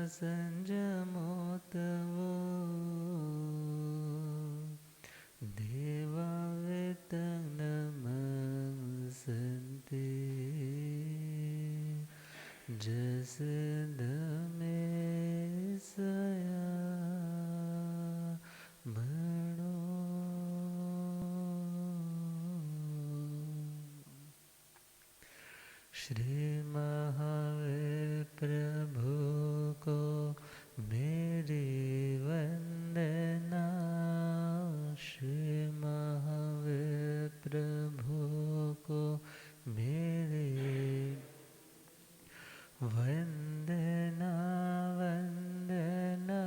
संजमोतवो देवा वेतनमंसन्ते जसदमे सया मणो। श्री महावीर प्रभु को मेरी वंदना। श्री महावीर प्रभु को मेरी वंदना वंदना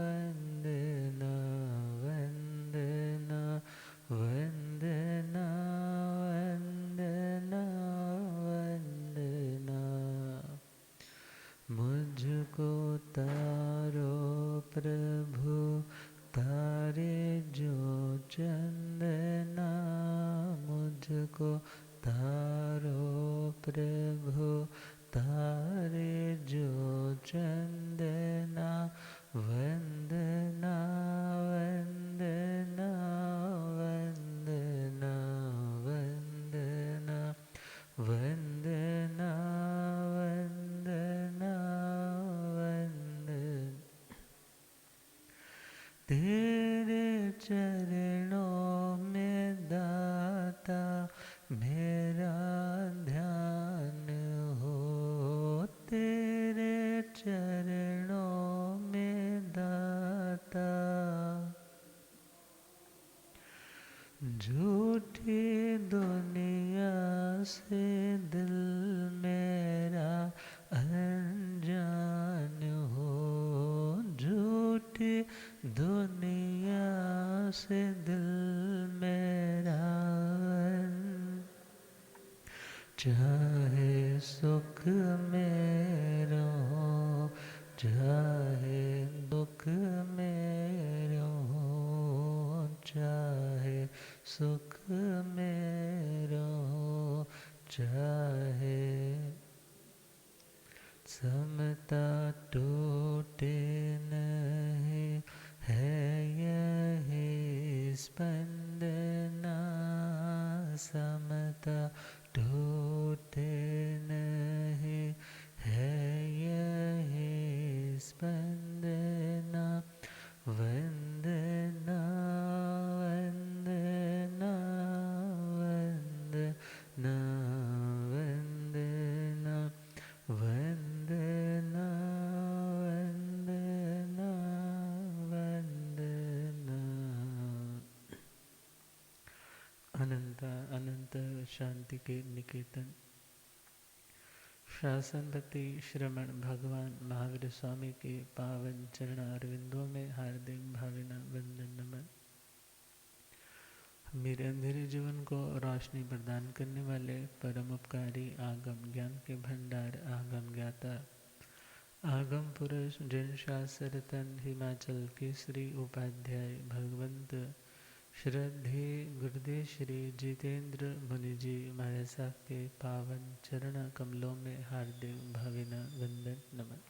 वंदना वंदना वंदना वंदना वंदना। मुझको तारो प्रभु तारे जो चंदना। मुझको तारो प्रभु तारे जो चंदना। वंदना वंदना वंदना वंदना वंदना वंदना वंदना। तेरे चरणों में दाता मेरा ध्यान हो। तेरे चरणों में दाता झूठी दुनिया से दिल मेरा अनजान हो। झूठी दुनिया से दिल मेरा चाहे सुख में रहो चाहे दुख में रहो। चाहे सुख में रहो चाहे समता टूटे नहीं है यही स्पंदना। समता टूटे नहीं है यही स्पंदना। वंदना वंदना वंदना वंदना वंदना वंदना वंदना। अनंत अनंत शांति के निकेतन शासनपति श्रमण भगवान महावीर स्वामी के पावन चरण अरविंदों में हार्दिक भावना वंदन नमन। मेरे अंधेरे जीवन को रोशनी प्रदान करने वाले परम उपकारी आगम ज्ञान के भंडार आगम ज्ञाता आगम पुरुष जिन शास्त्रतन हिमाचल केसरी उपाध्याय भगवंत श्रद्धे गुरुदेव श्री जितेंद्र मुनि जी महाराज साहब के पावन चरण कमलों में हार्दिक भावना वंदन नमन।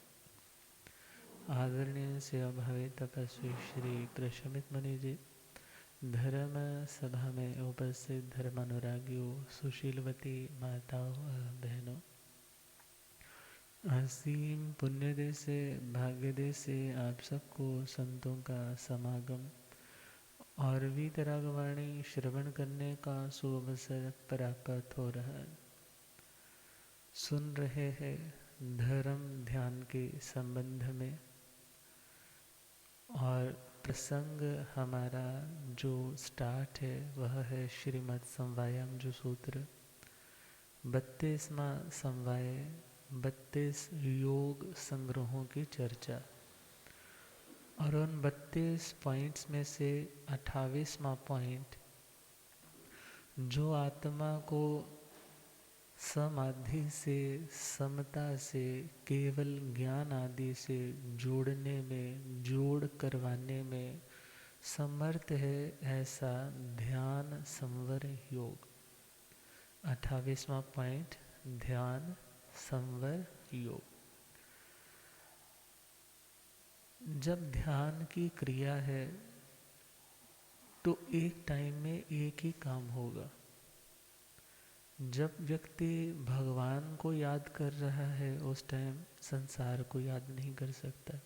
आदरणीय सेवा भावे तपस्वी श्री प्रशमित मुनि जी, धर्म सभा में उपस्थित धर्मानुरागियों, सुशीलवती माताओं बहनों, असीम पुण्यदे से भाग्यदे से आप सबको संतों का समागम और वीतरागवाणी श्रवण करने का सुअवसर प्राप्त हो रहा है। सुन रहे हैं धर्म ध्यान के संबंध में और प्रसंग हमारा जो स्टार्ट है वह है श्रीमद् समवायामृत सूत्र 32वां समवाय 32 योग संग्रहों की चर्चा। और उन 32 पॉइंट्स में से 28वां पॉइंट जो आत्मा को समाधि से समता से केवल ज्ञान आदि से जोड़ने में जोड़ करवाने में समर्थ है, ऐसा ध्यान संवर योग। 28वां पॉइंट ध्यान संवर योग। जब ध्यान की क्रिया है तो एक टाइम में एक ही काम होगा। जब व्यक्ति भगवान को याद कर रहा है उस टाइम संसार को याद नहीं कर सकता,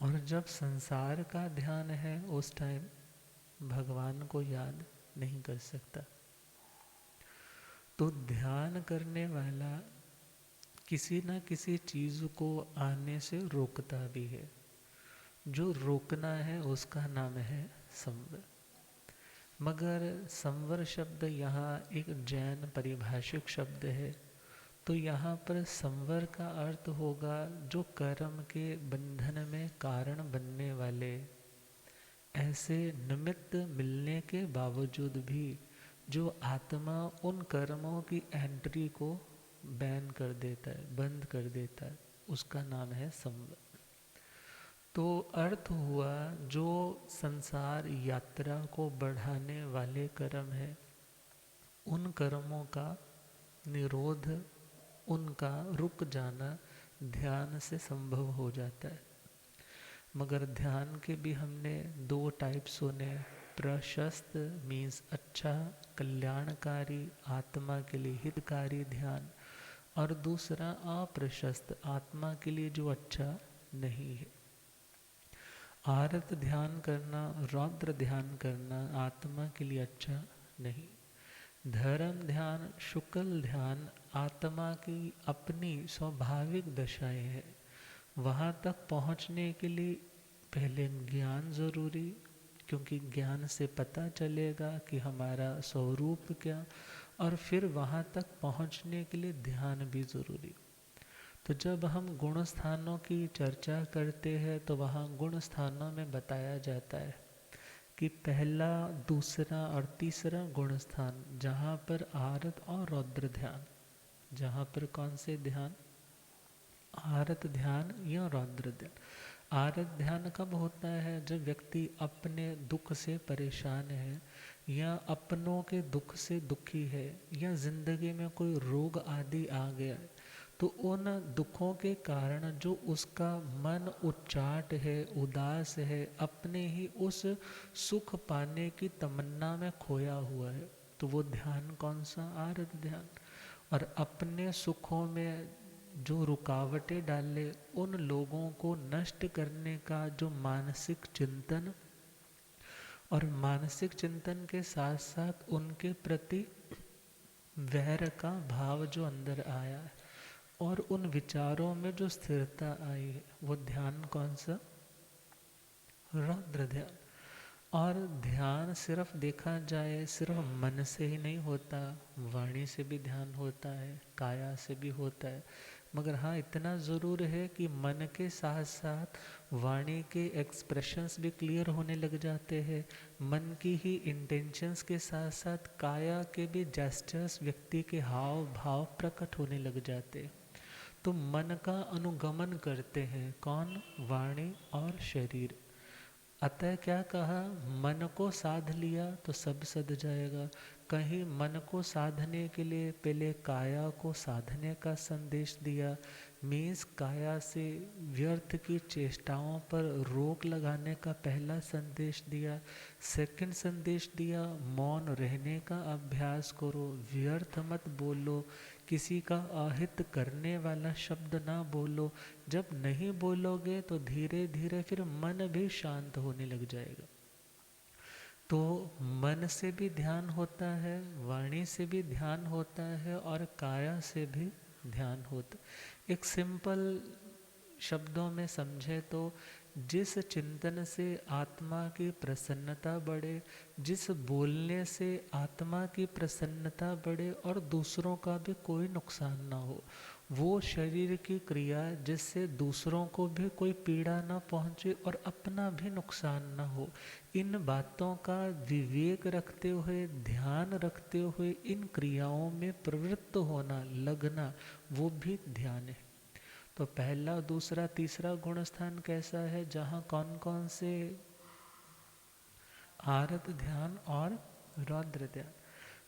और जब संसार का ध्यान है उस टाइम भगवान को याद नहीं कर सकता। तो ध्यान करने वाला किसी न किसी चीज़ को आने से रोकता भी है। जो रोकना है उसका नाम है संवर। मगर संवर शब्द यहाँ एक जैन परिभाषिक शब्द है, तो यहाँ पर संवर का अर्थ होगा जो कर्म के बंधन में कारण बनने वाले, ऐसे निमित्त मिलने के बावजूद भी जो आत्मा उन कर्मों की एंट्री को बैन कर देता है, बंद कर देता है, उसका नाम है संवर। तो अर्थ हुआ जो संसार यात्रा को बढ़ाने वाले कर्म है, उन कर्मों का निरोध, उनका रुक जाना ध्यान से संभव हो जाता है। मगर ध्यान के भी हमने दो टाइप सुने। प्रशस्त मीन्स अच्छा, कल्याणकारी, आत्मा के लिए हितकारी ध्यान, और दूसरा अप्रशस्त, आत्मा के लिए जो अच्छा नहीं है। आरत ध्यान करना, रौद्र ध्यान करना आत्मा के लिए अच्छा नहीं। धर्म ध्यान, शुक्ल ध्यान आत्मा की अपनी स्वाभाविक दशाएं है। वहाँ तक पहुँचने के लिए पहले ज्ञान ज़रूरी, क्योंकि ज्ञान से पता चलेगा कि हमारा स्वरूप क्या, और फिर वहाँ तक पहुँचने के लिए ध्यान भी ज़रूरी। तो जब हम गुण स्थानों की चर्चा करते हैं तो वहाँ गुण स्थानों में बताया जाता है कि पहला, दूसरा और तीसरा गुण स्थान जहाँ पर आरत और रौद्र ध्यान, जहाँ पर कौन से ध्यान, आरत ध्यान या रौद्र ध्यान। आरत ध्यान कब होता है? जब व्यक्ति अपने दुख से परेशान है, या अपनों के दुख से दुखी है, या जिंदगी में कोई रोग आदि आ गया है, तो उन दुखों के कारण जो उसका मन उच्चाट है, उदास है, अपने ही उस सुख पाने की तमन्ना में खोया हुआ है, तो वो ध्यान कौन सा? आरत ध्यान। और अपने सुखों में जो रुकावटें डाले, उन लोगों को नष्ट करने का जो मानसिक चिंतन, और मानसिक चिंतन के साथ साथ उनके प्रति वैर का भाव जो अंदर आया है, और उन विचारों में जो स्थिरता आई है, वो ध्यान कौन सा? रौद्र ध्यान। और ध्यान सिर्फ देखा जाए सिर्फ मन से ही नहीं होता, वाणी से भी ध्यान होता है, काया से भी होता है। मगर हाँ, इतना ज़रूर है कि मन के साथ साथ वाणी के एक्सप्रेशंस भी क्लियर होने लग जाते हैं। मन की ही इंटेंशंस के साथ साथ काया के भी जेस्चर्स, व्यक्ति के हाव भाव प्रकट होने लग जाते हैं। तो मन का अनुगमन करते हैं कौन? वाणी और शरीर। अतः क्या कहा? मन को साध लिया तो सब सध जाएगा। कहीं मन को साधने के लिए पहले काया को साधने का संदेश दिया, मीन्स काया से व्यर्थ की चेष्टाओं पर रोक लगाने का पहला संदेश दिया। सेकंड संदेश दिया, मौन रहने का अभ्यास करो, व्यर्थ मत बोलो, किसी का अहित करने वाला शब्द ना बोलो। जब नहीं बोलोगे तो धीरे धीरे फिर मन भी शांत होने लग जाएगा। तो मन से भी ध्यान होता है, वाणी से भी ध्यान होता है, और काया से भी ध्यान होता है। एक सिंपल शब्दों में समझे तो जिस चिंतन से आत्मा की प्रसन्नता बढ़े, जिस बोलने से आत्मा की प्रसन्नता बढ़े और दूसरों का भी कोई नुकसान ना हो, वो शरीर की क्रिया जिससे दूसरों को भी कोई पीड़ा ना पहुँचे और अपना भी नुकसान ना हो, इन बातों का विवेक रखते हुए, ध्यान रखते हुए इन क्रियाओं में प्रवृत्त होना, लगना, वो भी ध्यान है। तो पहला, दूसरा, तीसरा गुण स्थान कैसा है? जहाँ कौन कौन से? आरत ध्यान और रौद्र ध्यान।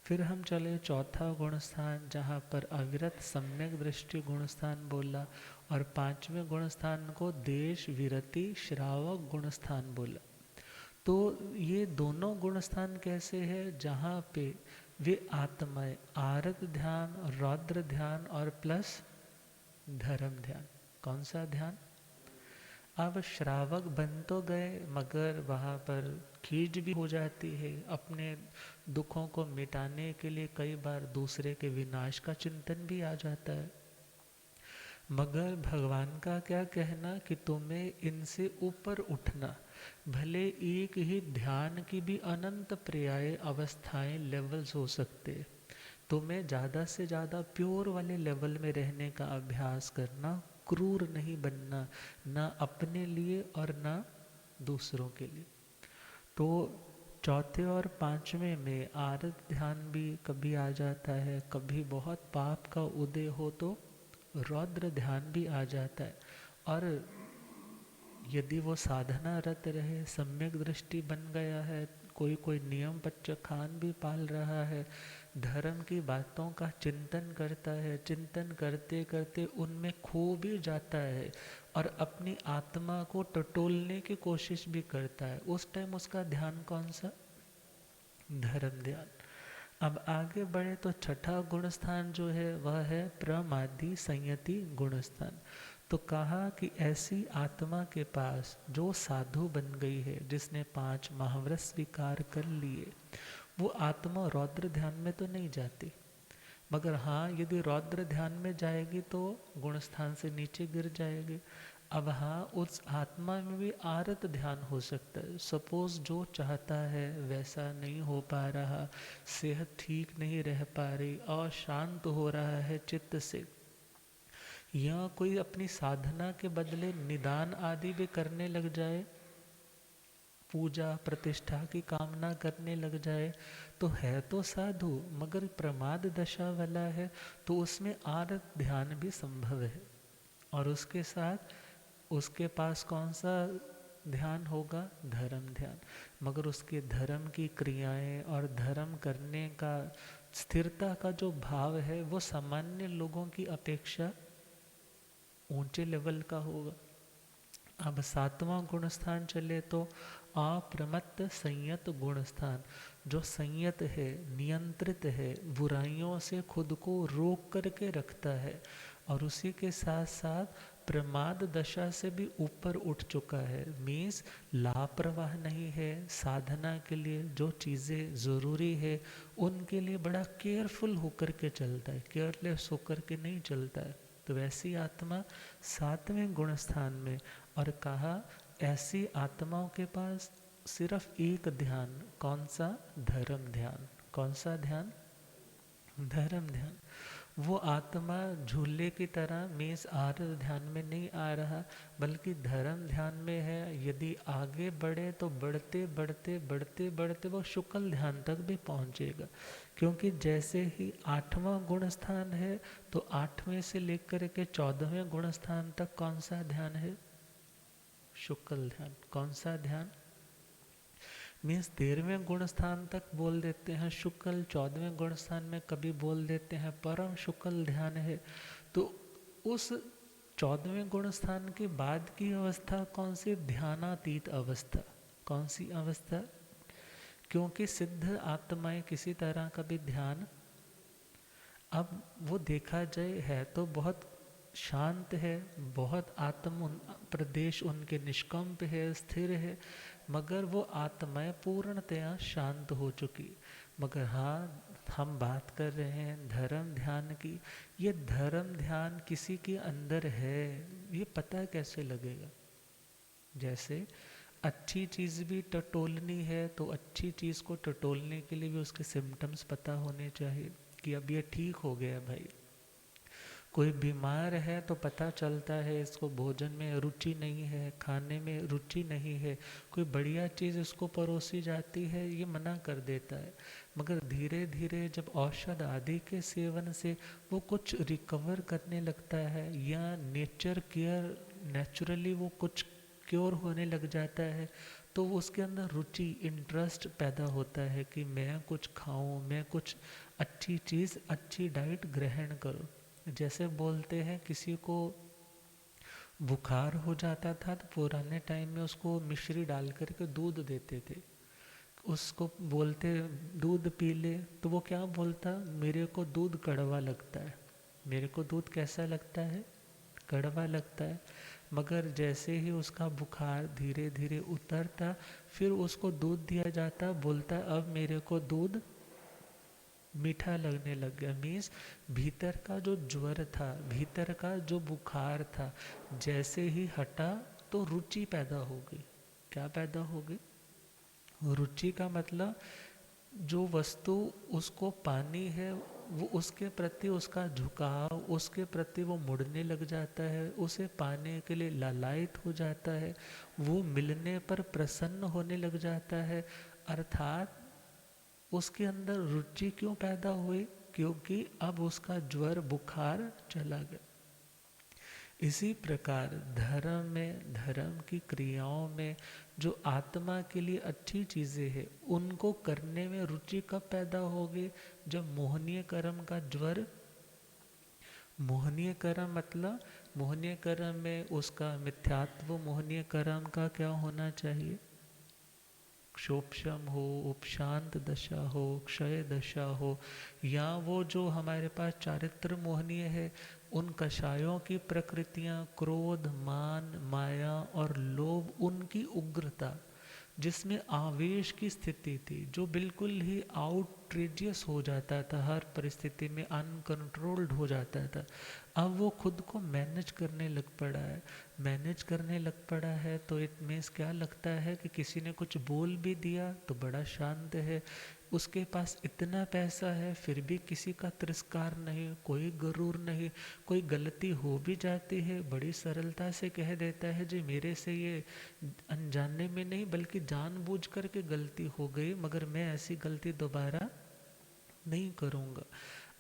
फिर हम चले चौथा गुण स्थान, जहाँ पर अविरत सम्यक दृष्टि गुण स्थान बोला, और 5वें गुण स्थान को देश विरति श्रावक गुण स्थान बोला। तो ये दोनों गुण स्थान कैसे है, जहाँ पे वे आत्माएं आरत ध्यान, रौद्र ध्यान और प्लस धर्म ध्यान। कौन सा ध्यान? अब श्रावक बन तो गए मगर वहाँ पर खींच भी हो जाती है। अपने दुखों को मिटाने के लिए कई बार दूसरे के विनाश का चिंतन भी आ जाता है। मगर भगवान का क्या कहना कि तुम्हें इनसे ऊपर उठना, भले एक ही ध्यान की भी अनंत पर्याय अवस्थाएं लेवल्स हो सकते, तुम्हें ज़्यादा से ज़्यादा प्योर वाले लेवल में रहने का अभ्यास करना, क्रूर नहीं बनना, ना अपने लिए और ना दूसरों के लिए। तो चौथे और 5वें में आरत ध्यान भी कभी आ जाता है, कभी बहुत पाप का उदय हो तो रौद्र ध्यान भी आ जाता है। और यदि वो साधना रत रहे, सम्यक दृष्टि बन गया है, कोई कोई नियम पच्चखान भी पाल रहा है, धर्म की बातों का चिंतन करता है, चिंतन करते करते उनमें खो भी जाता है और अपनी आत्मा को टटोलने की कोशिश भी करता है, उस टाइम उसका ध्यान कौन सा? धर्म ध्यान। अब आगे बढ़े तो छठा गुण स्थान जो है वह है प्रमादी संयति गुण स्थान। तो कहा कि ऐसी आत्मा के पास जो साधु बन गई है, जिसने 5 महाव्रत स्वीकार कर लिए, वो आत्मा रौद्र ध्यान में तो नहीं जाती, मगर हाँ यदि रौद्र ध्यान में जाएगी तो गुण स्थान से नीचे गिर जाएगी। अब हाँ उस आत्मा में भी आरत ध्यान हो सकता है। सपोज जो चाहता है वैसा नहीं हो पा रहा, सेहत ठीक नहीं रह पा रही, अशांत हो रहा है चित्त से, या कोई अपनी साधना के बदले निदान आदि भी करने लग जाए, पूजा प्रतिष्ठा की कामना करने लग जाए, तो है तो साधु मगर प्रमाद दशा वाला है, तो उसमें आरत ध्यान भी संभव है। और उसके साथ उसके पास कौन सा ध्यान होगा? धर्म ध्यान। मगर उसके धर्म की क्रियाएं और धर्म करने का स्थिरता का जो भाव है वो सामान्य लोगों की अपेक्षा ऊंचे लेवल का होगा। अब 7वां गुण स्थान चले तो अप्रमत्त संयत गुण स्थान, जो संयत है, नियंत्रित है, बुराइयों से खुद को रोक करके रखता है और उसी के साथ साथ प्रमाद दशा से भी ऊपर उठ चुका है। मीन्स लापरवाह नहीं है, साधना के लिए जो चीज़ें ज़रूरी है उनके लिए बड़ा केयरफुल होकर के चलता है, केयरलेस होकर के नहीं चलता है। तो वैसी आत्मा 7वें गुण स्थान में। और कहा ऐसी आत्माओं के पास सिर्फ एक ध्यान, कौन सा? धर्म ध्यान। कौन सा ध्यान? धर्म ध्यान। वो आत्मा झूले की तरह मीन्स आरत ध्यान में नहीं आ रहा, बल्कि धर्म ध्यान में है। यदि आगे बढ़े तो बढ़ते बढ़ते बढ़ते बढ़ते वो शुक्ल ध्यान तक भी पहुँचेगा, क्योंकि जैसे ही 8वां गुण स्थान है तो 8वें से लेकर के 14वें गुण स्थान तक कौन सा ध्यान है? शुक्ल ध्यान। कौन सा ध्यान? मीन्स 13वें गुण स्थान तक बोल देते हैं शुक्ल, 14वें गुण स्थान में कभी बोल देते हैं परम शुक्ल ध्यान है। तो उस 14वें गुण स्थान के बाद की अवस्था कौन सी? ध्यानातीत अवस्था। कौन सी अवस्था? क्योंकि सिद्ध आत्माएं किसी तरह का भी ध्यान, अब वो देखा जाए है तो बहुत शांत है, बहुत आत्म प्रदेश उनके निष्कंप है, स्थिर है, मगर वो आत्माएं पूर्णतया शांत हो चुकी। मगर हाँ हम बात कर रहे हैं धर्म ध्यान की। ये धर्म ध्यान किसी के अंदर है ये पता कैसे लगेगा? जैसे अच्छी चीज़ भी टटोलनी है तो अच्छी चीज़ को टटोलने के लिए भी उसके सिम्टम्स पता होने चाहिए कि अब ये ठीक हो गया भाई। कोई बीमार है तो पता चलता है इसको भोजन में रुचि नहीं है, खाने में रुचि नहीं है, कोई बढ़िया चीज़ इसको परोसी जाती है ये मना कर देता है। मगर धीरे धीरे जब औषध आदि के सेवन से वो कुछ रिकवर करने लगता है या नेचर केयर नेचुरली वो कुछ क्योर होने लग जाता है, तो उसके अंदर रुचि इंटरेस्ट पैदा होता है कि मैं कुछ खाऊं, मैं कुछ अच्छी चीज़ अच्छी डाइट ग्रहण करूं। जैसे बोलते हैं किसी को बुखार हो जाता था तो पुराने टाइम में उसको मिश्री डाल करके दूध देते थे। उसको बोलते दूध पी ले, तो वो क्या बोलता, मेरे को दूध कड़वा लगता है, मेरे को दूध कैसा लगता है, कड़वा लगता है। मगर जैसे ही उसका बुखार धीरे धीरे उतरता, फिर उसको दूध दिया जाता, बोलता अब मेरे को दूध मीठा लगने लग गया। मीन्स भीतर का जो ज्वर था, भीतर का जो बुखार था, जैसे ही हटा तो रुचि पैदा हो गई। क्या पैदा हो गई, रुचि का मतलब जो वस्तु उसको पानी है, वो उसके प्रति उसका झुकाव, उसके प्रति वो मुड़ने लग जाता है, उसे पाने के लिए लालायित हो जाता है, वो मिलने पर प्रसन्न होने लग जाता है। अर्थात उसके अंदर रुचि क्यों पैदा हुई, क्योंकि अब उसका ज्वर बुखार चला गया। इसी प्रकार धर्म में, धर्म की क्रियाओं में जो आत्मा के लिए अच्छी चीज़ें हैं उनको करने में रुचि कब पैदा होगी, जब मोहनीय कर्म का ज्वर, मोहनीय कर्म मतलब मोहनीय कर्म में उसका मिथ्यात्व, मोहनीय कर्म का क्या होना चाहिए, क्षोभशम हो, उपशांत दशा हो, क्षय दशा हो, या वो जो हमारे पास चारित्र मोहनीय है, उन कषायों की प्रकृतियां क्रोध, मान, माया और लोभ, उनकी उग्रता, जिसमें आवेश की स्थिति थी, जो बिल्कुल ही आउटरेजियस हो जाता था, हर परिस्थिति में अनकंट्रोल्ड हो जाता था। अब वो खुद को मैनेज करने लग पड़ा है। मैनेज करने लग पड़ा है तो इट मीन्स क्या लगता है कि किसी ने कुछ बोल भी दिया तो बड़ा शांत है, उसके पास इतना पैसा है फिर भी किसी का तिरस्कार नहीं, कोई गरूर नहीं, कोई गलती हो भी जाती है बड़ी सरलता से कह देता है जी मेरे से ये अनजाने में नहीं बल्कि जानबूझ कर के गलती हो गई, मगर मैं ऐसी गलती दोबारा नहीं करूँगा।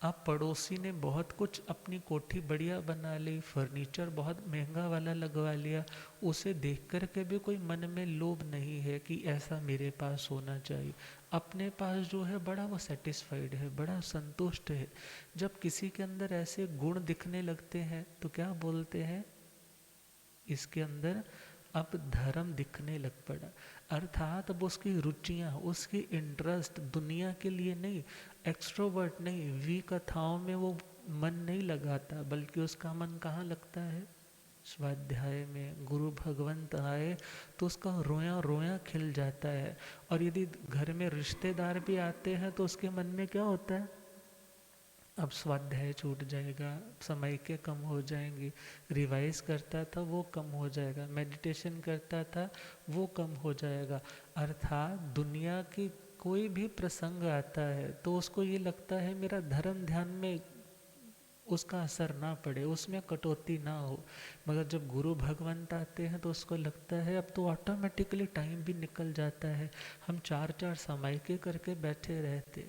अब पड़ोसी ने बहुत कुछ, अपनी कोठी बढ़िया बना ली, फर्नीचर बहुत महंगा वाला लगवा लिया, उसे देख कर के भी कोई मन में लोभ नहीं है कि ऐसा मेरे पास होना चाहिए। अपने पास जो है बड़ा वो सेटिस्फाइड है, बड़ा संतुष्ट है। जब किसी के अंदर ऐसे गुण दिखने लगते हैं तो क्या बोलते हैं, इसके अंदर अब धर्म दिखने लग पड़ा। अर्थात अब उसकी रुचियाँ, उसकी इंटरेस्ट दुनिया के लिए नहीं, एक्सट्रोवर्ट नहीं, वी कथाओं में वो मन नहीं लगाता, बल्कि उसका मन कहाँ लगता है, स्वाध्याय में। गुरु भगवंत आए तो उसका रोया रोया खिल जाता है। और यदि घर में रिश्तेदार भी आते हैं तो उसके मन में क्या होता है, अब स्वाध्याय छूट जाएगा, समय के कम हो जाएंगे, रिवाइज करता था वो कम हो जाएगा, मेडिटेशन करता था वो कम हो जाएगा। अर्थात दुनिया की कोई भी प्रसंग आता है तो उसको ये लगता है मेरा धर्म ध्यान में उसका असर ना पड़े, उसमें कटौती ना हो। मगर जब गुरु भगवंत आते हैं तो उसको लगता है अब तो ऑटोमेटिकली टाइम भी निकल जाता है, हम चार चार समय के करके बैठे रहते।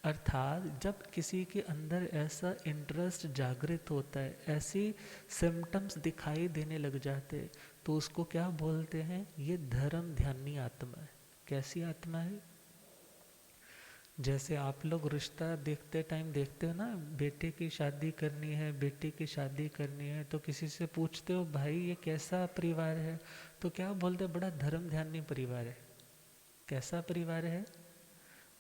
अर्थात जब किसी के अंदर ऐसा इंटरेस्ट जागृत होता है, ऐसी सिम्टम्स दिखाई देने लग जाते, तो उसको क्या बोलते हैं, ये धर्म ध्यानी आत्मा है। कैसी आत्मा है, जैसे आप लोग रिश्ता देखते टाइम देखते हो ना, बेटे की शादी करनी है, बेटी की शादी करनी है, तो किसी से पूछते हो भाई ये कैसा परिवार है, तो क्या बोलते, बड़ा धर्म ध्यानी परिवार है। कैसा परिवार है,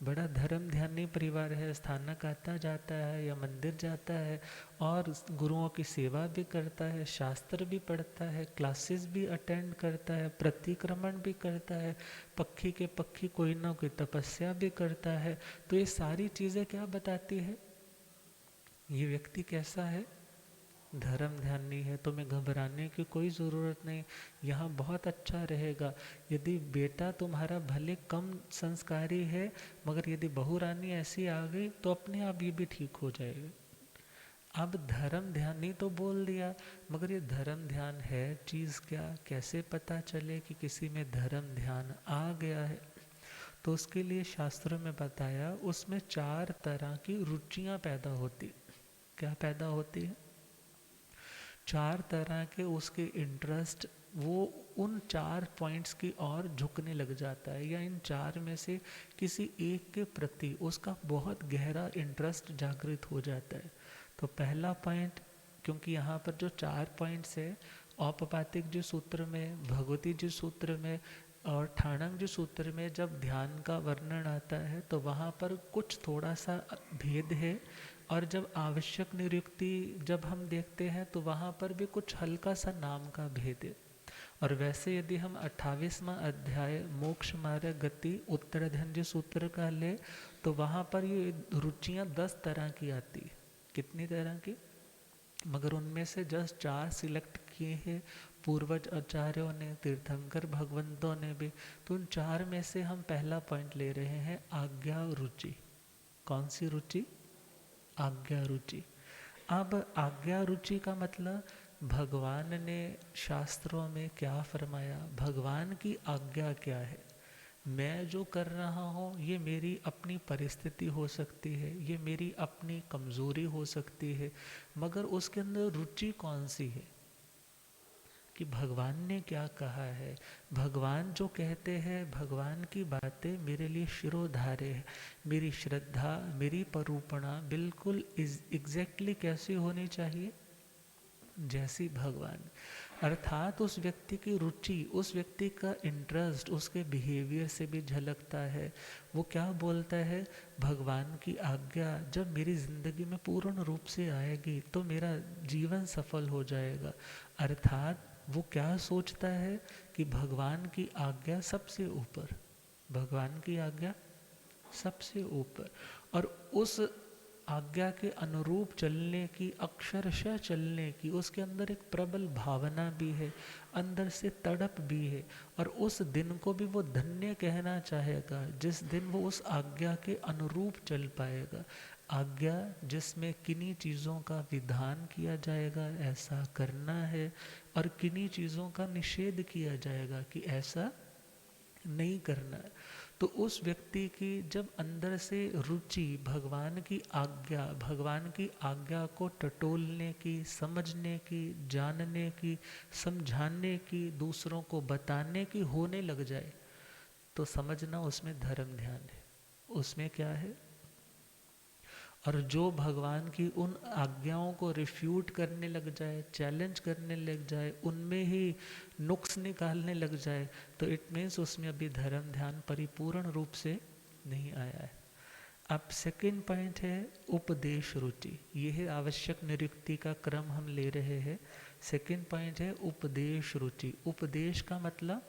बड़ा धर्म ध्यानी परिवार है, स्थानक आता जाता है या मंदिर जाता है और गुरुओं की सेवा भी करता है, शास्त्र भी पढ़ता है, क्लासेस भी अटेंड करता है, प्रतिक्रमण भी करता है, पक्षी के पक्षी कोई ना कोई तपस्या भी करता है। तो ये सारी चीज़ें क्या बताती है, ये व्यक्ति कैसा है, धर्म ध्यानी है। तुम्हें घबराने की कोई ज़रूरत नहीं, यहाँ बहुत अच्छा रहेगा। यदि बेटा तुम्हारा भले कम संस्कारी है, मगर यदि बहू रानी ऐसी आ गई तो अपने आप ये भी ठीक हो जाएगा। अब धर्म ध्यानी तो बोल दिया, मगर ये धर्म ध्यान है चीज़ क्या, कैसे पता चले कि किसी में धर्म ध्यान आ गया है। तो उसके लिए शास्त्रों में बताया, उसमें 4 तरह की रुचियाँ पैदा होती। क्या पैदा होती है, 4 तरह के उसके इंटरेस्ट, वो उन 4 पॉइंट्स की ओर झुकने लग जाता है, या इन 4 में से किसी एक के प्रति उसका बहुत गहरा इंटरेस्ट जागृत हो जाता है। तो पहला पॉइंट, क्योंकि यहाँ पर जो 4 पॉइंट्स है औपपातिक जी सूत्र में, भगवती जी सूत्र में और ठाणक जी सूत्र में जब ध्यान का वर्णन आता है तो वहाँ पर कुछ थोड़ा सा भेद है, और जब आवश्यक निरुक्ति जब हम देखते हैं तो वहाँ पर भी कुछ हल्का सा नाम का भेद है। और वैसे यदि हम 28वां अध्याय मोक्ष मार्ग गति उत्तराधनजी सूत्र का ले तो वहाँ पर ये रुचियाँ 10 तरह की आती। कितनी तरह की? मगर उनमें से जस्ट 4 सिलेक्ट किए हैं पूर्वज आचार्यों ने, तीर्थंकर भगवंतों ने भी। तो उन 4 में से हम पहला पॉइंट ले रहे हैं आज्ञा रुचि। कौन सी रुचि? आज्ञा रुचि। अब आज्ञा रुचि का मतलब भगवान ने शास्त्रों में क्या फरमाया, भगवान की आज्ञा क्या है। मैं जो कर रहा हूँ ये मेरी अपनी परिस्थिति हो सकती है, ये मेरी अपनी कमज़ोरी हो सकती है, मगर उसके अंदर रुचि कौन सी है कि भगवान ने क्या कहा है। भगवान जो कहते हैं, भगवान की बातें मेरे लिए शिरोधार्य है। मेरी श्रद्धा, मेरी परूपणा बिल्कुल एग्जैक्टली कैसी होनी चाहिए, जैसी भगवान। अर्थात उस व्यक्ति की रुचि, उस व्यक्ति का इंटरेस्ट उसके बिहेवियर से भी झलकता है। वो क्या बोलता है, भगवान की आज्ञा जब मेरी ज़िंदगी में पूर्ण रूप से आएगी तो मेरा जीवन सफल हो जाएगा। अर्थात वो क्या सोचता है कि भगवान की आज्ञा सबसे ऊपर, भगवान की आज्ञा सबसे ऊपर, और उस आज्ञा के अनुरूप चलने की, अक्षरशः चलने की उसके अंदर एक प्रबल भावना भी है, अंदर से तड़प भी है। और उस दिन को भी वो धन्य कहना चाहेगा जिस दिन वो उस आज्ञा के अनुरूप चल पाएगा। आज्ञा जिसमें किन्हीं चीज़ों का विधान किया जाएगा ऐसा करना है, और किन्हीं चीज़ों का निषेध किया जाएगा कि ऐसा नहीं करना है। तो उस व्यक्ति की जब अंदर से रुचि भगवान की आज्ञा, भगवान की आज्ञा को टटोलने की, समझने की, जानने की, समझाने की, दूसरों को बताने की होने लग जाए तो समझना उसमें धर्म ध्यान है, उसमें क्या है। और जो भगवान की उन आज्ञाओं को रिफ्यूट करने लग जाए, चैलेंज करने लग जाए, उनमें ही नुक्स निकालने लग जाए तो इट मीन्स उसमें अभी धर्म ध्यान परिपूर्ण रूप से नहीं आया है। अब सेकंड पॉइंट है उपदेश रुचि। ये है आवश्यक निरुक्ति का क्रम हम ले रहे हैं। सेकंड पॉइंट है उपदेश रुचि। उपदेश का मतलब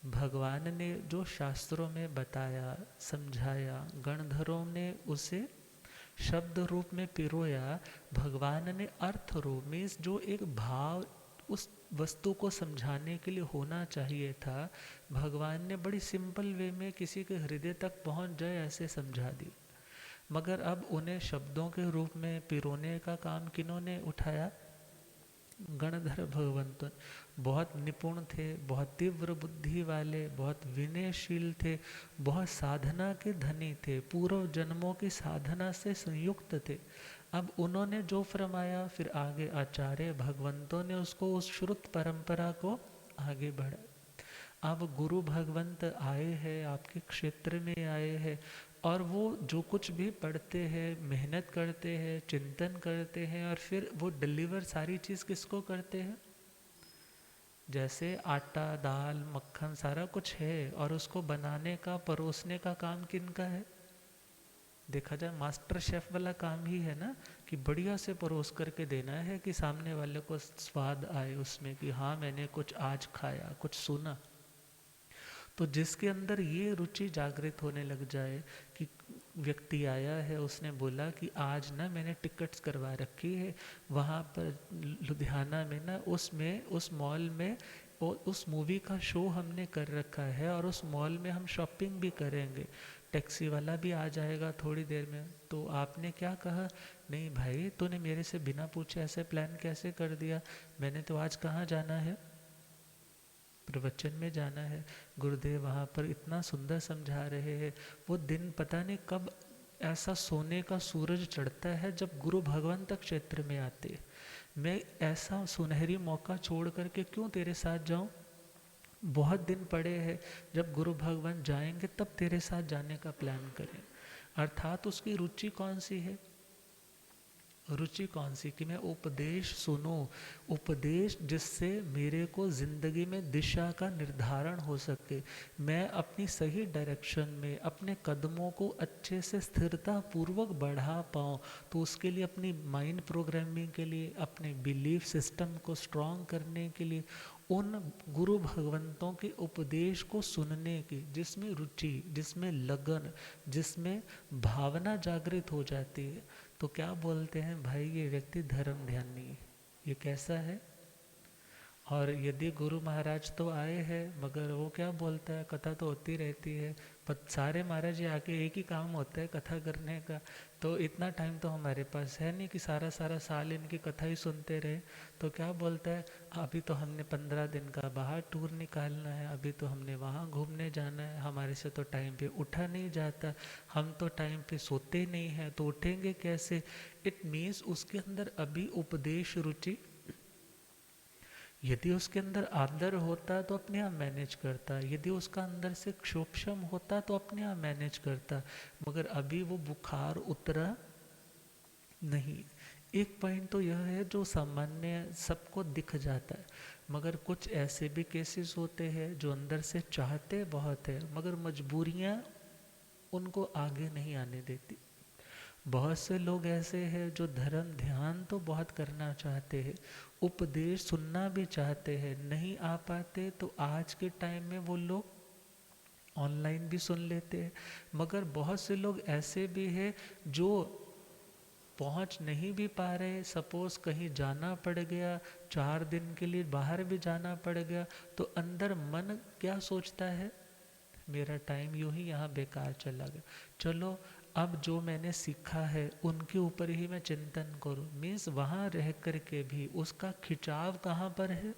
भगवान ने जो शास्त्रों में बताया, समझाया, गणधरों ने उसे शब्द रूप में पिरोया, भगवान ने अर्थ रूप में जो एक भाव उस वस्तु को समझाने के लिए होना चाहिए था, भगवान ने बड़ी सिंपल वे में किसी के हृदय तक पहुंच जाए ऐसे समझा दी। मगर अब उन्हें शब्दों के रूप में पिरोने का काम किन्होंने उठाया? गणधर भगवंत बहुत निपुण थे, बहुत तीव्र बुद्धि वाले, बहुत विनयशील थे, बहुत साधना के धनी थे, पूर्व जन्मों की साधना से संयुक्त थे। अब उन्होंने जो फरमाया फिर आगे आचार्य भगवंतों ने उसको उस श्रुत परंपरा को आगे बढ़ाया। अब गुरु भगवंत आए हैं, आपके क्षेत्र में आए हैं, और वो जो कुछ भी पढ़ते हैं, मेहनत करते हैं, चिंतन करते हैं, और फिर वो डिलीवर सारी चीज़ किसको करते हैं? जैसे आटा, दाल, मक्खन सारा कुछ है, और उसको बनाने का, परोसने का काम किनका है? देखा जाए मास्टर शेफ वाला काम ही है ना, कि बढ़िया से परोस करके देना है कि सामने वाले को स्वाद आए उसमें कि हाँ मैंने कुछ आज खाया, कुछ सुना। तो जिसके अंदर ये रुचि जागृत होने लग जाए कि व्यक्ति आया है, उसने बोला कि आज ना मैंने टिकट्स करवा रखी है वहाँ पर लुधियाना में ना, उसमें उस मॉल में उस मूवी का शो हमने कर रखा है, और उस मॉल में हम शॉपिंग भी करेंगे, टैक्सी वाला भी आ जाएगा थोड़ी देर में। तो आपने क्या कहा? नहीं भाई, तूने मेरे से बिना पूछे ऐसे प्लान कैसे कर दिया? मैंने तो आज कहाँ जाना है? प्रवचन में जाना है। गुरुदेव वहाँ पर इतना सुंदर समझा रहे हैं। वो दिन पता नहीं कब ऐसा सोने का सूरज चढ़ता है जब गुरु भगवंत क्षेत्र में आते। मैं ऐसा सुनहरी मौका छोड़ करके क्यों तेरे साथ जाऊं? बहुत दिन पड़े हैं, जब गुरु भगवान जाएंगे तब तेरे साथ जाने का प्लान करें। अर्थात उसकी रुचि कौन सी है? रुचि कौन सी? कि मैं उपदेश सुनूं, उपदेश जिससे मेरे को ज़िंदगी में दिशा का निर्धारण हो सके, मैं अपनी सही डायरेक्शन में अपने कदमों को अच्छे से स्थिरता पूर्वक बढ़ा पाऊँ। तो उसके लिए अपनी माइंड प्रोग्रामिंग के लिए, अपने बिलीफ सिस्टम को स्ट्रॉन्ग करने के लिए उन गुरु भगवंतों के उपदेश को सुनने की, जिसमें रुचि, जिसमें लगन, जिसमें भावना जागृत हो जाती है, तो क्या बोलते हैं भाई, ये व्यक्ति धर्म ध्यानी है। ये कैसा है? और यदि गुरु महाराज तो आए हैं, मगर वो क्या बोलता है, कथा तो होती रहती है, पर सारे महाराज जी आके एक ही काम होता है कथा करने का, तो इतना टाइम तो हमारे पास है नहीं कि सारा सारा साल इनकी कथा ही सुनते रहे। तो क्या बोलता है, अभी तो हमने 15 दिन का बाहर टूर निकालना है, अभी तो हमने वहाँ घूमने जाना है, हमारे से तो टाइम पे उठा नहीं जाता, हम तो टाइम पे सोते नहीं हैं, तो उठेंगे कैसे? इट मीन्स उसके अंदर अभी उपदेश रुचि, यदि उसके अंदर आदर होता तो अपने आप मैनेज करता, यदि उसका अंदर से क्षोभम होता तो अपने आप मैनेज करता, मगर अभी वो बुखार उतरा नहीं। एक पॉइंट तो यह है जो सामान्य सबको दिख जाता है, मगर कुछ ऐसे भी केसेस होते हैं जो अंदर से चाहते बहुत है, मगर मजबूरियां उनको आगे नहीं आने देती। बहुत से लोग ऐसे हैं जो धर्म ध्यान तो बहुत करना चाहते हैं, उपदेश सुनना भी चाहते हैं, नहीं आ पाते, तो आज के टाइम में वो लोग ऑनलाइन भी सुन लेते हैं। मगर बहुत से लोग ऐसे भी हैं जो पहुंच नहीं भी पा रहे, सपोज कहीं जाना पड़ गया, 4 दिन के लिए बाहर भी जाना पड़ गया, तो अंदर मन क्या सोचता है, मेरा टाइम यूं ही यहाँ बेकार चला गया, चलो अब जो मैंने सीखा है उनके ऊपर ही मैं चिंतन करूं। मीन्स वहाँ रह कर के भी उसका खिंचाव कहाँ पर है,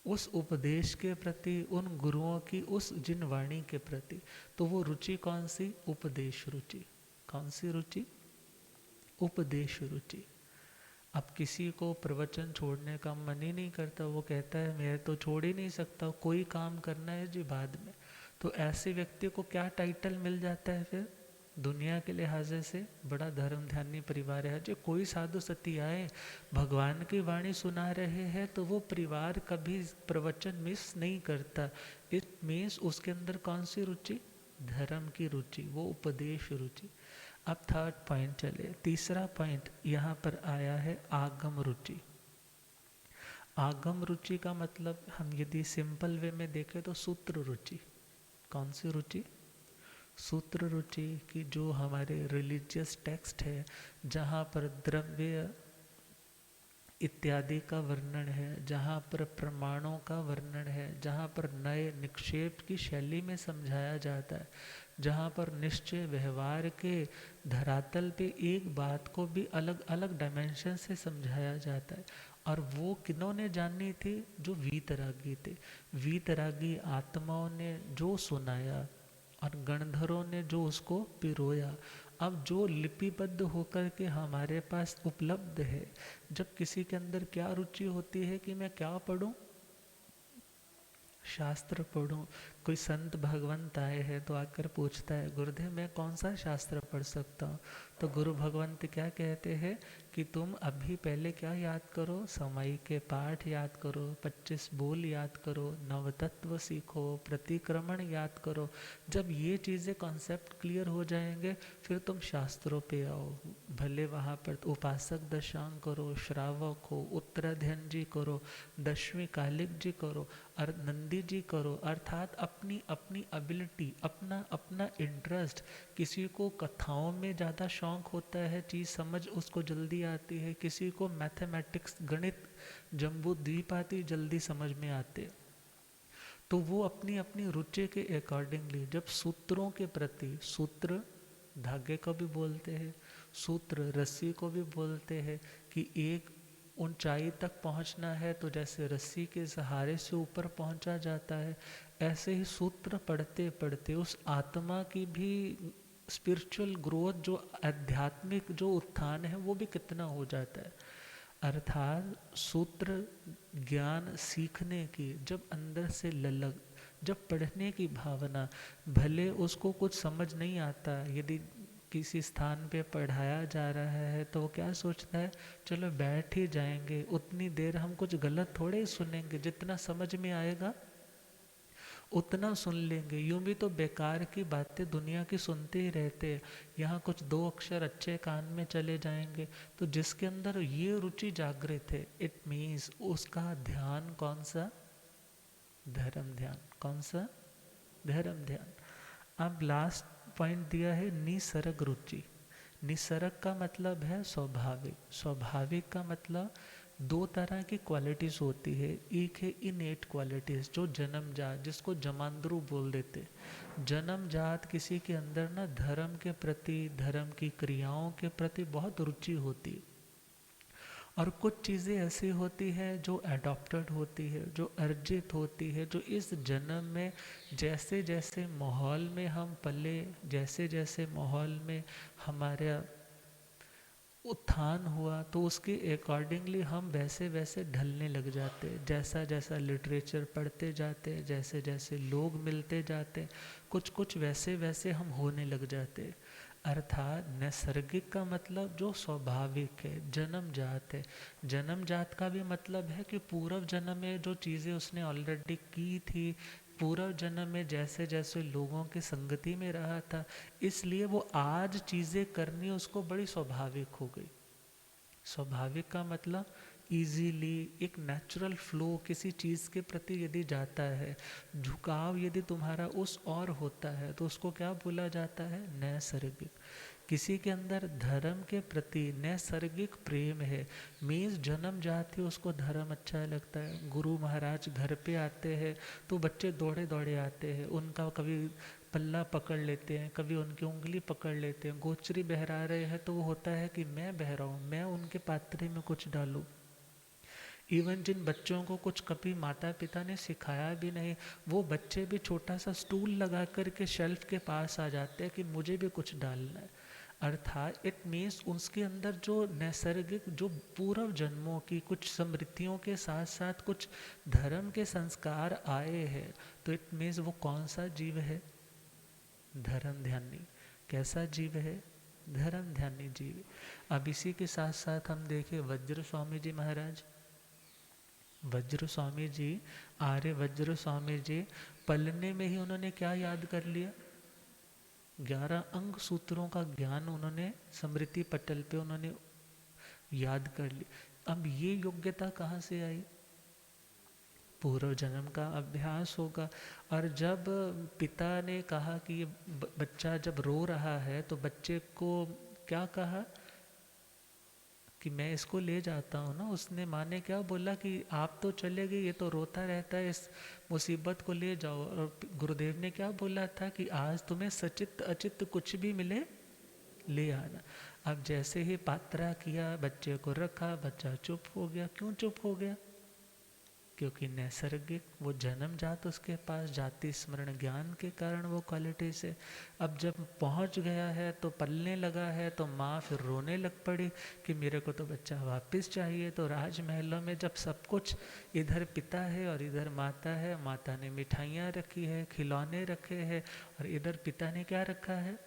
उस उपदेश के प्रति, उन गुरुओं की उस जिन वाणी के प्रति। तो वो रुचि कौन सी? उपदेश रुचि। कौन सी रुचि? उपदेश रुचि। अब किसी को प्रवचन छोड़ने का मन ही नहीं करता, वो कहता है मैं तो छोड़ ही नहीं सकता, कोई काम करना है जी बाद में। तो ऐसे व्यक्ति को क्या टाइटल मिल जाता है फिर? दुनिया के लिहाजे से बड़ा धर्म ध्यानी परिवार है, जो कोई साधु सती आए भगवान की वाणी सुना रहे हैं तो वो परिवार कभी प्रवचन मिस नहीं करता। इट मीन्स उसके अंदर कौन सी रुचि? धर्म की रुचि, वो उपदेश रुचि। अब थर्ड पॉइंट चले, तीसरा पॉइंट यहाँ पर आया है आगम रुचि। आगम रुचि का मतलब हम यदि सिंपल वे में देखें तो सूत्र रुचि। कौन सी रुचि? सूत्र रुचि की जो हमारे रिलीजियस टेक्स्ट है, जहाँ पर द्रव्य इत्यादि का वर्णन है, जहाँ पर प्रमाणों का वर्णन है, जहाँ पर नए निक्षेप की शैली में समझाया जाता है, जहाँ पर निश्चय व्यवहार के धरातल पे एक बात को भी अलग अलग डायमेंशन से समझाया जाता है। और वो किन्होंने जाननी थी? जो वीतरागी थे। वीतरागी आत्माओं ने जो सुनाया और गणधरों ने जो उसको पिरोया। अब जो लिपिबद्ध होकर के हमारे पास उपलब्ध है, जब किसी के अंदर क्या रुचि होती है कि मैं क्या पढूं? शास्त्र पढ़ूं। कोई संत भगवंत आए हैं तो आकर पूछता है गुरुदेव मैं कौन सा शास्त्र पढ़ सकता हूँ? तो गुरु भगवंत क्या कहते हैं कि तुम अभी पहले क्या याद करो, समय के पाठ याद करो, 25 बोल याद करो, नवतत्व सीखो, प्रतिक्रमण याद करो। जब ये चीज़ें कॉन्सेप्ट क्लियर हो जाएंगे फिर तुम शास्त्रों पे आओ। भले वहाँ पर उपासक दशांग करो, श्रावक हो, उत्तराध्ययन जी करो, दशमी कालिक जी करो और नंदी जी करो, अर्थात अपनी अपनी एबिलिटी, अपना अपना इंटरेस्ट। किसी को कथाओं में ज़्यादा शौक होता है, चीज़ समझ उसको जल्दी आती है, किसी को मैथमेटिक्स गणित जम्बू द्विपाती जल्दी समझ में आते। तो वो अपनी अपनी रुचि के अकॉर्डिंगली जब सूत्रों के प्रति, सूत्र धागे को भी बोलते हैं, सूत्र रस्सी को भी बोलते हैं कि एक ऊंचाई तक पहुंचना है तो जैसे रस्सी के सहारे से ऊपर पहुंचा जाता है, ऐसे ही सूत्र पढ़ते पढ़ते उस आत्मा की भी स्पिरिचुअल ग्रोथ, जो आध्यात्मिक जो उत्थान है वो भी कितना हो जाता है। अर्थात सूत्र ज्ञान सीखने की जब अंदर से ललक, जब पढ़ने की भावना, भले उसको कुछ समझ नहीं आता, यदि किसी स्थान पे पढ़ाया जा रहा है तो वो क्या सोचता है, चलो बैठ ही जाएंगे, उतनी देर हम कुछ गलत थोड़े ही सुनेंगे, जितना समझ में आएगा उतना सुन लेंगे। यूं भी तो बेकार की बातें दुनिया की सुनते ही रहते हैं, यहाँ कुछ दो अक्षर अच्छे कान में चले जाएंगे। तो जिसके अंदर ये रुचि जागृत है, इट मीन्स उसका ध्यान कौन सा, धर्म ध्यान। कौन सा, धर्म ध्यान। अब लास्ट पॉइंट दिया है निसर्ग रुचि। निसर्ग का मतलब है स्वाभाविक। स्वाभाविक का मतलब दो तरह की क्वालिटीज होती है। एक है इनेट क्वालिटीज जो जन्मजात, जिसको जमांद्रू बोल देते। जन्मजात किसी के अंदर ना धर्म के प्रति, धर्म की क्रियाओं के प्रति बहुत रुचि होती है। और कुछ चीज़ें ऐसी होती है जो अडॉप्टेड होती है, जो अर्जित होती है, जो इस जन्म में जैसे जैसे माहौल में हम पले, जैसे जैसे माहौल में हमारा उत्थान हुआ तो उसके अकॉर्डिंगली हम वैसे वैसे ढलने लग जाते हैं। जैसा जैसा लिटरेचर पढ़ते जाते हैं, जैसे जैसे लोग मिलते जाते हैं, कुछ कुछ वैसे वैसे हम होने लग जाते हैं। अर्थात नैसर्गिक का मतलब जो स्वाभाविक है, जन्मजात है। जन्मजात का भी मतलब है कि पूर्व जन्म में जो चीज़ें उसने ऑलरेडी की थी, पूर्व जन्म में जैसे जैसे लोगों की संगति में रहा था, इसलिए वो आज चीज़ें करनी उसको बड़ी स्वाभाविक हो गई। स्वाभाविक का मतलब इजीली एक नेचुरल फ्लो किसी चीज़ के प्रति यदि जाता है, झुकाव यदि तुम्हारा उस और होता है तो उसको क्या बोला जाता है, नैसर्गिक। किसी के अंदर धर्म के प्रति नैसर्गिक प्रेम है, मीन्स जन्म जाति उसको धर्म अच्छा लगता है। गुरु महाराज घर पे आते हैं तो बच्चे दौड़े दौड़े आते हैं, उनका कभी पल्ला पकड़ लेते हैं, कभी उनकी उंगली पकड़ लेते हैं। गोचरी बहरा रहे हैं तो वो होता है कि मैं बहराऊँ, मैं उनके पात्रे में कुछ डालूँ। इवन जिन बच्चों को कुछ कभी माता पिता ने सिखाया भी नहीं, वो बच्चे भी छोटा सा स्टूल लगा कर के शेल्फ के पास आ जाते हैं कि मुझे भी कुछ डालना है। अर्थात इट मीन्स उसके अंदर जो नैसर्गिक, जो पूर्व जन्मों की कुछ स्मृतियों के साथ साथ कुछ धर्म के संस्कार आए हैं, तो इट मीन्स वो कौन सा जीव है, धर्म ध्यानी। कैसा जीव है, धर्म ध्यानी जीव। अब इसी के साथ साथ हम देखें वज्र स्वामी जी महाराज। वज्र स्वामी जी, आर्य वज्र स्वामी जी, पलने में ही उन्होंने क्या याद कर लिया, 11 अंग सूत्रों का ज्ञान उन्होंने स्मृति पटल पे उन्होंने याद कर लिया। अब ये योग्यता कहाँ से आई, पूर्व जन्म का अभ्यास होगा। और जब पिता ने कहा कि ये बच्चा जब रो रहा है तो बच्चे को क्या कहा कि मैं इसको ले जाता हूँ ना, उसने माँ ने क्या बोला कि आप तो चले गए, ये तो रोता रहता है, इस मुसीबत को ले जाओ। और गुरुदेव ने क्या बोला था कि आज तुम्हें सचित अचित कुछ भी मिले ले आना। अब जैसे ही पात्रा किया, बच्चे को रखा, बच्चा चुप हो गया। क्यों चुप हो गया, क्योंकि नैसर्गिक वो जन्मजात उसके पास जाति स्मरण ज्ञान के कारण वो क्वालिटी से। अब जब पहुंच गया है तो पलने लगा है तो माँ फिर रोने लग पड़ी कि मेरे को तो बच्चा वापस चाहिए। तो राजमहलों में जब सब कुछ, इधर पिता है और इधर माता है, माता ने मिठाइयाँ रखी है, खिलौने रखे हैं, और इधर पिता ने क्या रखा है,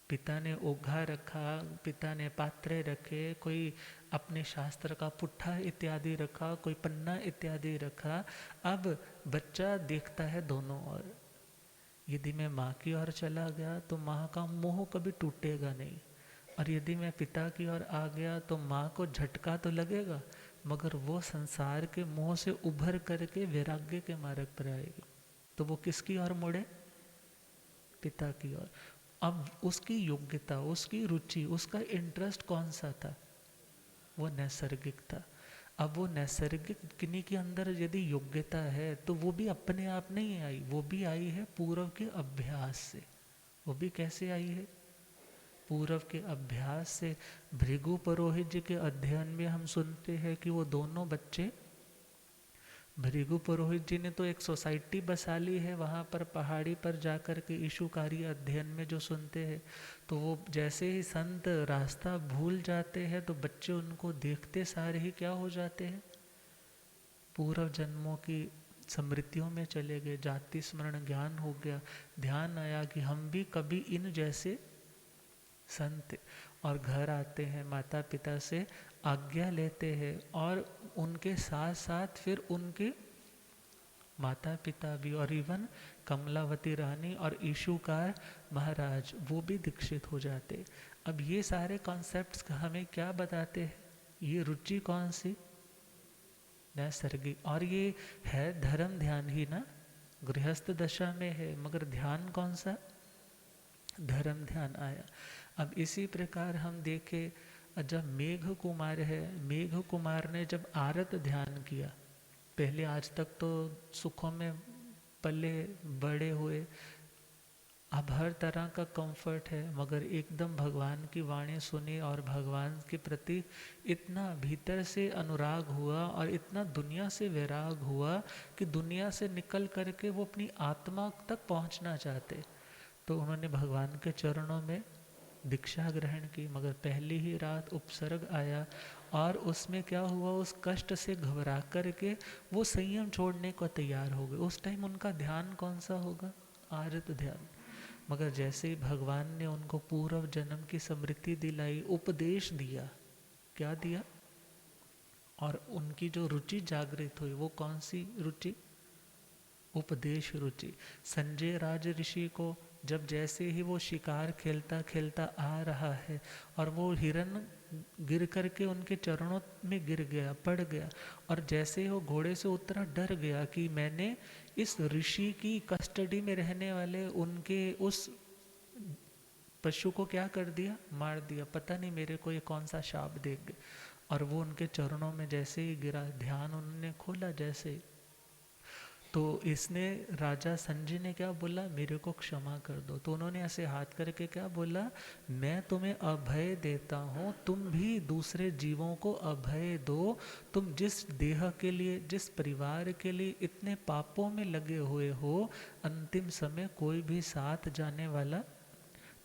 पिता ने ओघा रखा, पिता ने पात्रे रखे, कोई अपने शास्त्र का पुट्ठा इत्यादि रखा, कोई पन्ना इत्यादि रखा। अब बच्चा देखता है दोनों ओर। यदि मैं माँ की ओर चला गया तो माँ का मोह कभी टूटेगा नहीं, और यदि मैं पिता की ओर आ गया तो माँ को झटका तो लगेगा, मगर वो संसार के मोह से उभर करके वैराग्य के मार्ग पर आएगी। तो वो किसकी ओर मुड़े, पिता की ओर। अब उसकी योग्यता, उसकी रुचि, उसका इंटरेस्ट कौन सा था, वो नैसर्गिक था। अब वो नैसर्गिक किन्हीं के अंदर यदि योग्यता है तो वो भी अपने आप नहीं आई, वो भी आई है पूर्व के अभ्यास से। वो भी कैसे आई है, पूर्व के अभ्यास से। भृगु पुरोहित जी के अध्ययन में हम सुनते हैं कि वो दोनों बच्चे, भृगु पुरोहित जी ने तो एक सोसाइटी बसा ली है वहाँ पर पहाड़ी पर जाकर के ईशुकारी अध्ययन में जो सुनते हैं। तो वो जैसे ही संत रास्ता भूल जाते हैं तो बच्चे उनको देखते सारे ही क्या हो जाते हैं, पूर्व जन्मों की स्मृतियों में चले गए, जाति स्मरण ज्ञान हो गया। ध्यान आया कि हम भी कभी इन जैसे संत, और घर आते हैं, माता पिता से आज्ञा लेते हैं, और उनके साथ साथ फिर उनके माता पिता भी, और इवन कमलावती रानी और ईशुकार महाराज वो भी दीक्षित हो जाते। अब ये सारे कॉन्सेप्ट्स हमें क्या बताते हैं? ये रुचि कौन सी? नैसर्गिक, और ये है धर्म ध्यान ही ना, गृहस्थ दशा में है, मगर ध्यान कौन सा? धर्म ध्यान आया। अब इसी प्रकार हम देखें, जब मेघ कुमार है, मेघ कुमार ने जब आरत ध्यान किया, पहले आज तक तो सुखों में पले बड़े हुए, अब हर तरह का कंफर्ट है, मगर एकदम भगवान की वाणी सुनी और भगवान के प्रति इतना भीतर से अनुराग हुआ और इतना दुनिया से वैराग हुआ कि दुनिया से निकल करके वो अपनी आत्मा तक पहुंचना चाहते। तो उन्होंने भगवान के चरणों में दीक्षा ग्रहण की, मगर पहली ही रात उपसर्ग आया और उसमें क्या हुआ, उस कष्ट से घबरा करके वो संयम छोड़ने को तैयार हो गए। उस टाइम उनका ध्यान कौन सा होगा? आरत ध्यान। मगर जैसे ही भगवान ने उनको पूर्व जन्म की स्मृति दिलाई, उपदेश दिया, क्या दिया, और उनकी जो रुचि जागृत हुई, वो कौन सी रुचि? उपदेश रुचि। संजय राज ऋषि को जब जैसे ही वो शिकार खेलता खेलता आ रहा है और वो हिरन गिर करके उनके चरणों में गिर गया, पड़ गया, और जैसे ही वो घोड़े से उतरा, डर गया कि मैंने इस ऋषि की कस्टडी में रहने वाले उनके उस पशु को क्या कर दिया, मार दिया, पता नहीं मेरे को ये कौन सा शाप दे गए। और वो उनके चरणों में जैसे ही गिरा, ध्यान उन्होंने खोला जैसे ही, तो इसने राजा संजय ने क्या बोला, मेरे को क्षमा कर दो। तो उन्होंने ऐसे हाथ करके क्या बोला, मैं तुम्हें अभय देता हूँ, तुम भी दूसरे जीवों को अभय दो। तुम जिस देह के लिए, जिस परिवार के लिए इतने पापों में लगे हुए हो, अंतिम समय कोई भी साथ जाने वाला,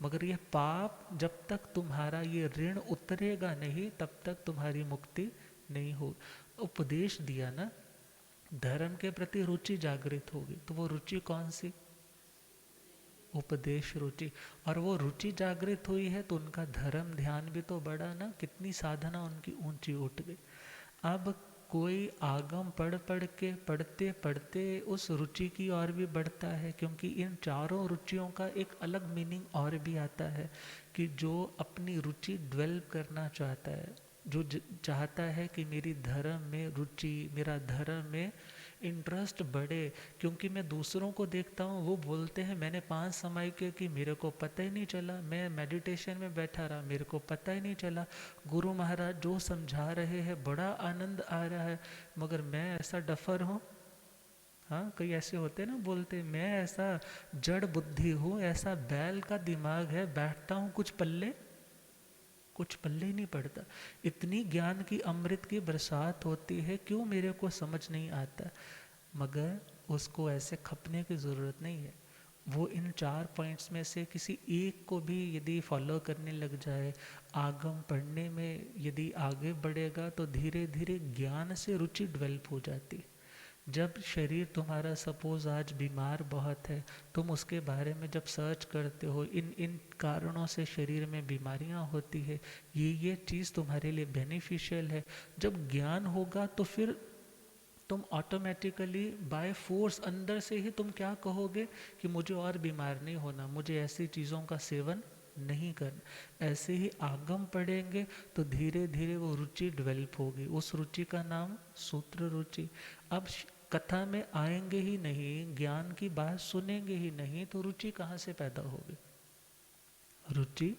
मगर ये पाप जब तक तुम्हारा ये ऋण उतरेगा नहीं, तब तक तुम्हारी मुक्ति नहीं हो। उपदेश दिया ना, धर्म के प्रति रुचि जागृत होगी। तो वो रुचि कौन सी? उपदेश रुचि। और वो रुचि जागृत हुई है तो उनका धर्म ध्यान भी तो बढ़ा ना, कितनी साधना उनकी ऊंची उठ गई। अब कोई आगम पढ़ते पढ़ते उस रुचि की ओर भी बढ़ता है, क्योंकि इन चारों रुचियों का एक अलग मीनिंग और भी आता है कि जो अपनी रुचि डेवलप करना चाहता है, जो चाहता है कि मेरी धर्म में रुचि, मेरा धर्म में इंटरेस्ट बढ़े। क्योंकि मैं दूसरों को देखता हूँ, वो बोलते हैं मैंने 5 समय के कि मेरे को पता ही नहीं चला, मैं मेडिटेशन में बैठा रहा, मेरे को पता ही नहीं चला, गुरु महाराज जो समझा रहे हैं बड़ा आनंद आ रहा है, मगर मैं ऐसा डफर हूँ। हाँ, कई ऐसे होते हैं ना, बोलते मैं ऐसा जड़ बुद्धि हूँ, ऐसा बैल का दिमाग है, बैठता हूँ कुछ पल्ले ही नहीं पड़ता। इतनी ज्ञान की अमृत की बरसात होती है, क्यों मेरे को समझ नहीं आता। मगर उसको ऐसे खपने की ज़रूरत नहीं है। वो इन 4 पॉइंट्स में से किसी एक को भी यदि फॉलो करने लग जाए, आगम पढ़ने में यदि आगे बढ़ेगा, तो धीरे धीरे ज्ञान से रुचि डेवलप हो जाती। जब शरीर तुम्हारा सपोज आज बीमार बहुत है, तुम उसके बारे में जब सर्च करते हो, इन इन कारणों से शरीर में बीमारियां होती है, ये चीज़ तुम्हारे लिए बेनिफिशियल है। जब ज्ञान होगा तो फिर तुम ऑटोमेटिकली बाय फोर्स अंदर से ही तुम क्या कहोगे कि मुझे और बीमार नहीं होना, मुझे ऐसी चीज़ों का सेवन नहीं करना। ऐसे ही आगम पढ़ेंगे तो धीरे धीरे वो रुचि डेवलप होगी। उस रुचि का नाम सूत्र रुचि। अब कथा में आएंगे ही नहीं, ज्ञान की बात सुनेंगे ही नहीं, तो रुचि कहाँ से पैदा होगी? रुचि,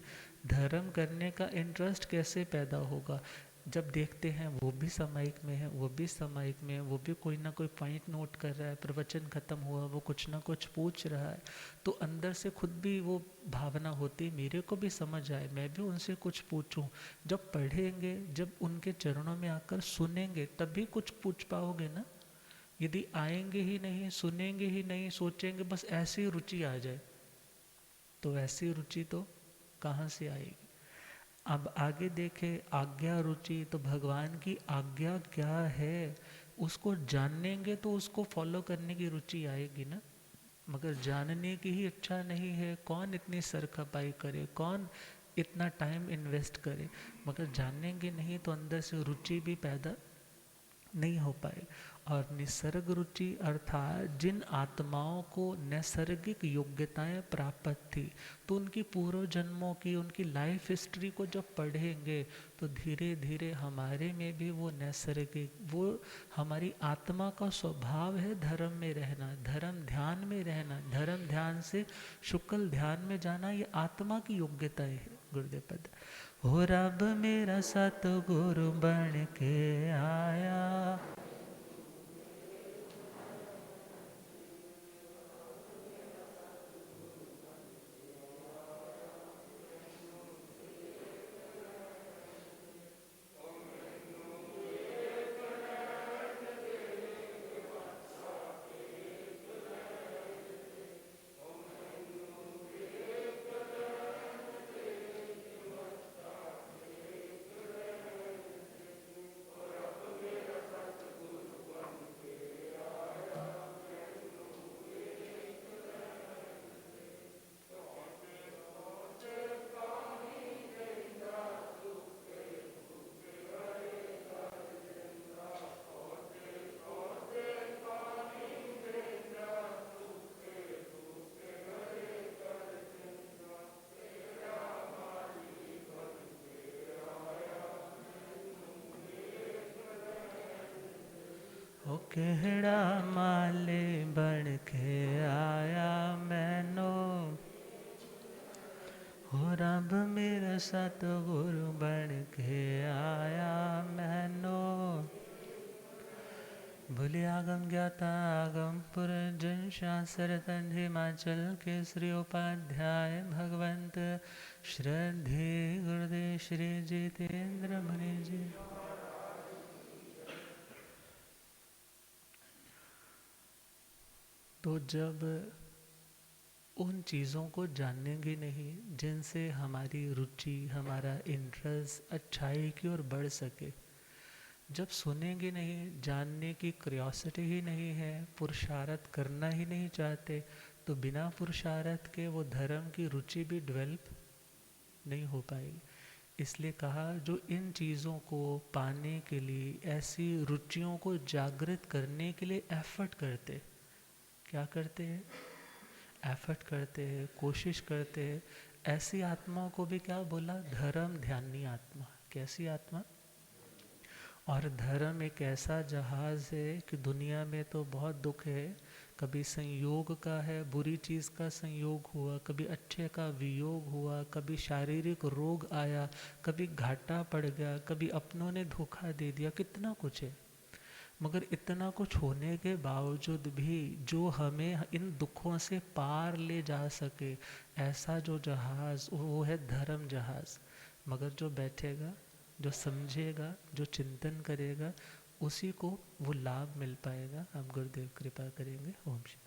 धर्म करने का इंटरेस्ट कैसे पैदा होगा? जब देखते हैं वो भी सामायिक में है, वो भी सामायिक में है, वो भी कोई ना कोई पॉइंट नोट कर रहा है, प्रवचन खत्म हुआ वो कुछ ना कुछ पूछ रहा है, तो अंदर से खुद भी वो भावना होती है मेरे को भी समझ आए, मैं भी उनसे कुछ पूछूं। जब पढ़ेंगे, जब उनके चरणों में आकर सुनेंगे, तभी कुछ पूछ पाओगे ना। यदि आएंगे ही नहीं, सुनेंगे ही नहीं, सोचेंगे बस ऐसी रुचि आ जाए, तो ऐसी रुचि तो कहाँ से आएगी? अब आगे देखें, आज्ञा रुचि। तो भगवान की आज्ञा क्या है उसको जानेंगे तो उसको फॉलो करने की रुचि आएगी ना। मगर जानने की ही इच्छा नहीं है, कौन इतनी सर खपाई करे, कौन इतना टाइम इन्वेस्ट करें, मगर जानेंगे नहीं तो अंदर से रुचि भी पैदा नहीं हो पाए। और निसर्ग रुचि अर्थात जिन आत्माओं को नैसर्गिक योग्यताएं प्राप्त थी, तो उनकी पूर्व जन्मों की, उनकी लाइफ हिस्ट्री को जब पढ़ेंगे तो धीरे धीरे हमारे में भी वो नैसर्गिक, वो हमारी आत्मा का स्वभाव है धर्म में रहना, धर्म ध्यान में रहना, धर्म ध्यान से शुक्ल ध्यान में जाना, ये आत्मा की योग्यताएं है। गुरुदेव पद हो रब मेरा सतगुरु बन के आया, ओ केहड़ा माले बन के आया मैनो, हो रब मेरा सतगुरु बन के आया मैनो। बोले आगम ज्ञाता आगम पुर जन शास्त्र तन हिमाचल के श्री उपाध्याय भगवंत श्रद्धे गुरुदेव श्री जितेंद्र मुनि जी। तो जब उन चीज़ों को जानेंगे नहीं जिनसे हमारी रुचि, हमारा इंटरेस्ट अच्छाई की ओर बढ़ सके, जब सुनेंगे नहीं, जानने की क्यूरियोसिटी ही नहीं है, पुरुषार्थ करना ही नहीं चाहते, तो बिना पुरुषार्थ के वो धर्म की रुचि भी डेवलप नहीं हो पाएगी। इसलिए कहा जो इन चीज़ों को पाने के लिए, ऐसी रुचियों को जागृत करने के लिए एफर्ट करते, क्या करते हैं, एफर्ट करते हैं, कोशिश करते हैं, ऐसी आत्माओं को भी क्या बोला, धर्म ध्यानी आत्मा। कैसी आत्मा? और धर्म एक ऐसा जहाज़ है कि दुनिया में तो बहुत दुख है, कभी संयोग का है, बुरी चीज़ का संयोग हुआ, कभी अच्छे का वियोग हुआ, कभी शारीरिक रोग आया, कभी घाटा पड़ गया, कभी अपनों ने धोखा दे दिया, कितना कुछ है। मगर इतना कुछ होने के बावजूद भी जो हमें इन दुखों से पार ले जा सके, ऐसा जो जहाज़, वो है धर्म जहाज़। मगर जो बैठेगा, जो समझेगा, जो चिंतन करेगा, उसी को वो लाभ मिल पाएगा। हम गुरुदेव कृपा करेंगे। ओम शांति।